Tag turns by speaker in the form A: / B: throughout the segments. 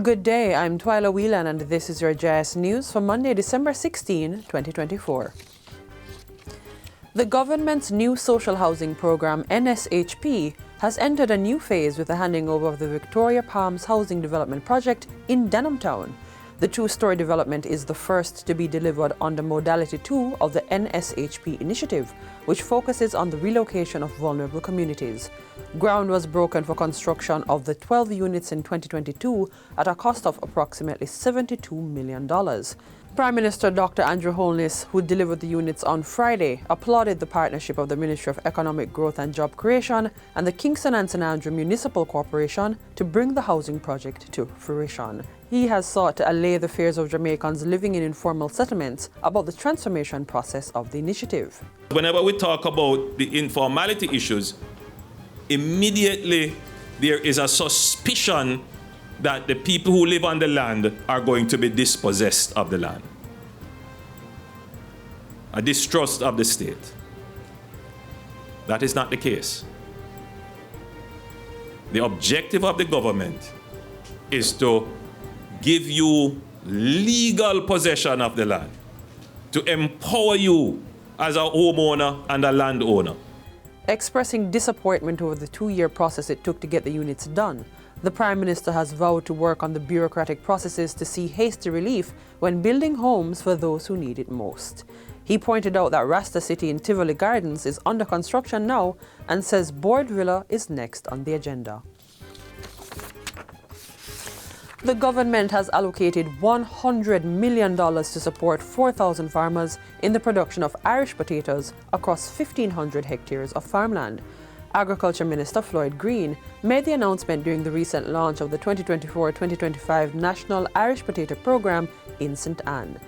A: Good day, I'm Twyla Whelan and this is your JIS News for Monday, December 16, 2024. The government's new social housing program, NSHP, has entered a new phase with the handing over of the Victoria Palms Housing Development Project in Denham Town. The two-story development is the first to be delivered under Modality 2 of the NSHP initiative, which focuses on the relocation of vulnerable communities. Ground was broken for construction of the 12 units in 2022 at a cost of approximately $72 million. Prime Minister Dr. Andrew Holness, who delivered the units on Friday, applauded the partnership of the Ministry of Economic Growth and Job Creation and the Kingston and St Andrew Municipal Corporation to bring the housing project to fruition. He has sought to allay the fears of Jamaicans living in informal settlements about the transformation process of the initiative.
B: Whenever we talk about the informality issues, immediately there is a suspicion that the people who live on the land are going to be dispossessed of the land. A distrust of the state. That is not the case. The objective of the government is to give you legal possession of the land, to empower you as a homeowner and a landowner.
A: Expressing disappointment over the 2-year process it took to get the units done, the Prime Minister has vowed to work on the bureaucratic processes to see hasty relief when building homes for those who need it most. He pointed out that Rasta City in Tivoli Gardens is under construction now and says Board Villa is next on the agenda. The government has allocated $100 million to support 4,000 farmers in the production of Irish potatoes across 1,500 hectares of farmland. Agriculture Minister Floyd Green made the announcement during the recent launch of the 2024-2025 National Irish Potato Programme in St Ann.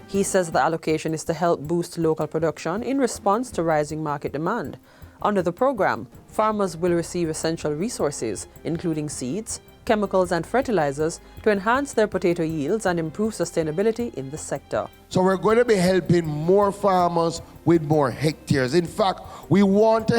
A: He says the allocation is to help boost local production in response to rising market demand. Under the program, farmers will receive essential resources, including seeds, chemicals and fertilizers to enhance their potato yields and improve sustainability in the sector.
C: So we're going to be helping more farmers with more hectares. In fact, we want to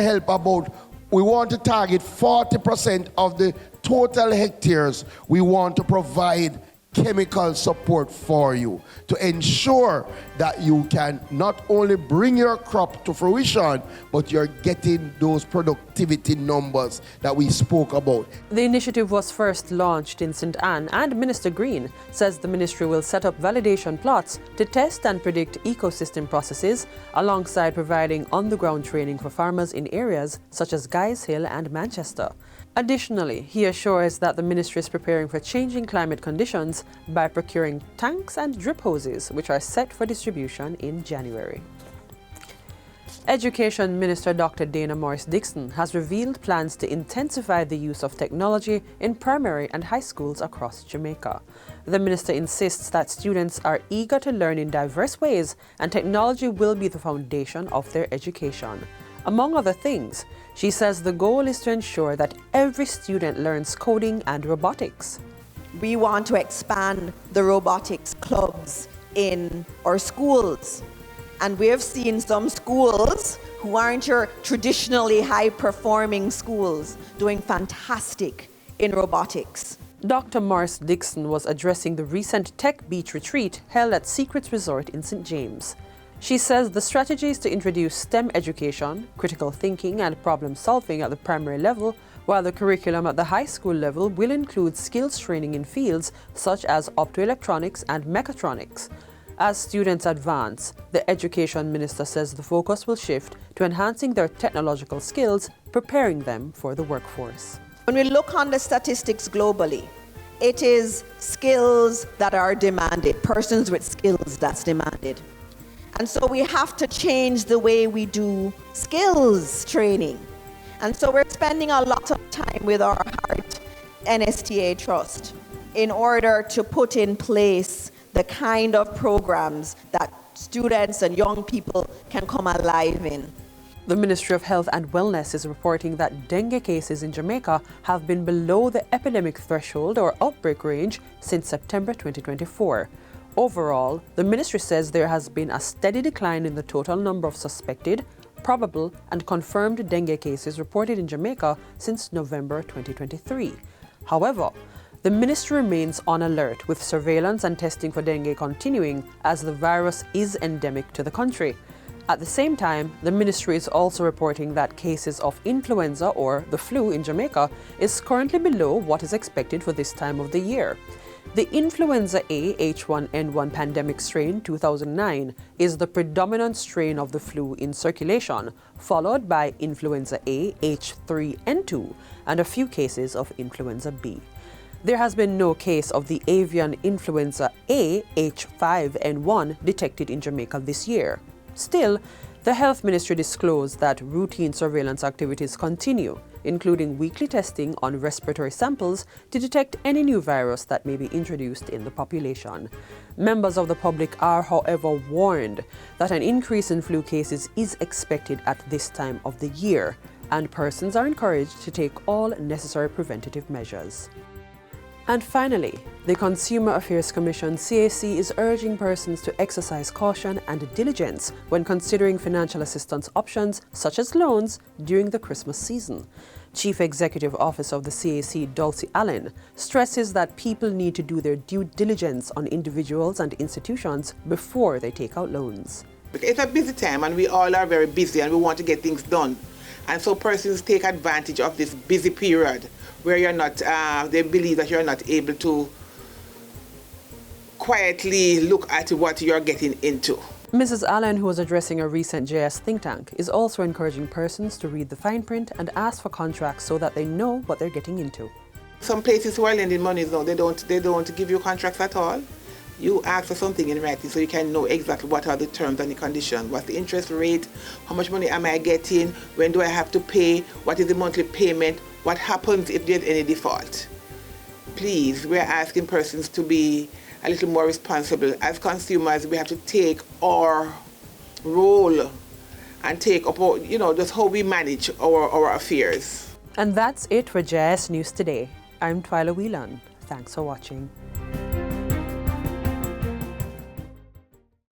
C: target 40% of the total hectares. We want to provide chemical support for you to ensure that you can not only bring your crop to fruition, but you're getting those productivity numbers that we spoke about.
A: The initiative was first launched in St Ann, and Minister Green says the ministry will set up validation plots to test and predict ecosystem processes alongside providing on-the-ground training for farmers in areas such as Guys Hill and Manchester. Additionally, he assures that the ministry is preparing for changing climate conditions by procuring tanks and drip hoses, which are set for distribution in January. Education Minister Dr. Dana Morris-Dixon has revealed plans to intensify the use of technology in primary and high schools across Jamaica. The minister insists that students are eager to learn in diverse ways and technology will be the foundation of their education. Among other things, she says the goal is to ensure that every student learns coding and robotics.
D: We want to expand the robotics clubs in our schools. And we have seen some schools who aren't your traditionally high-performing schools doing fantastic in robotics.
A: Dr. Morris-Dixon was addressing the recent Tech Beach retreat held at Secrets Resort in St. James. She says the strategy is to introduce STEM education, critical thinking and problem solving at the primary level, while the curriculum at the high school level will include skills training in fields such as optoelectronics and mechatronics. As students advance, the education minister says the focus will shift to enhancing their technological skills, preparing them for the workforce.
D: When we look on the statistics globally, it is skills that are demanded, persons with skills that's demanded. And so we have to change the way we do skills training. And so we're spending a lot of time with our Heart NSTA Trust in order to put in place the kind of programs that students and young people can come alive in.
A: The Ministry of Health and Wellness is reporting that dengue cases in Jamaica have been below the epidemic threshold or outbreak range since September 2024. Overall, the ministry says there has been a steady decline in the total number of suspected, probable, and confirmed dengue cases reported in Jamaica since November 2023. However, The ministry remains on alert with surveillance and testing for dengue continuing as the virus is endemic to the country. At the same time, the ministry is also reporting that cases of influenza or the flu in Jamaica is currently below what is expected for this time of the year. The influenza A H1N1 pandemic strain 2009 is the predominant strain of the flu in circulation, followed by influenza A H3N2 and a few cases of influenza B. There has been no case of the avian influenza A H5N1 detected in Jamaica this year. Still, the Health Ministry disclosed that routine surveillance activities continue, including weekly testing on respiratory samples to detect any new virus that may be introduced in the population. Members of the public are, however, warned that an increase in flu cases is expected at this time of the year, and persons are encouraged to take all necessary preventative measures. And finally, the Consumer Affairs Commission CAC is urging persons to exercise caution and diligence when considering financial assistance options such as loans during the Christmas season. Chief Executive Officer of the CAC, Dulcie Allen, stresses that people need to do their due diligence on individuals and institutions before they take out loans.
E: It's a busy time and we all are very busy and we want to get things done. And so persons take advantage of this busy period where you're not, they believe that you're not able to quietly look at what you're getting into.
A: Mrs. Allen, who was addressing a recent JIS think tank, is also encouraging persons to read the fine print and ask for contracts so that they know what they're getting into.
E: Some places who are lending money, though, they don't give you contracts at all. You ask for something in writing so you can know exactly what are the terms and the conditions. What's the interest rate? How much money am I getting? When do I have to pay? What is the monthly payment? What happens if there's any default? Please, we're asking persons to be a little more responsible. As consumers, we have to take our role and take up, just how we manage our affairs.
A: And that's it for JIS News Today. I'm Twyla Whelan. Thanks for watching.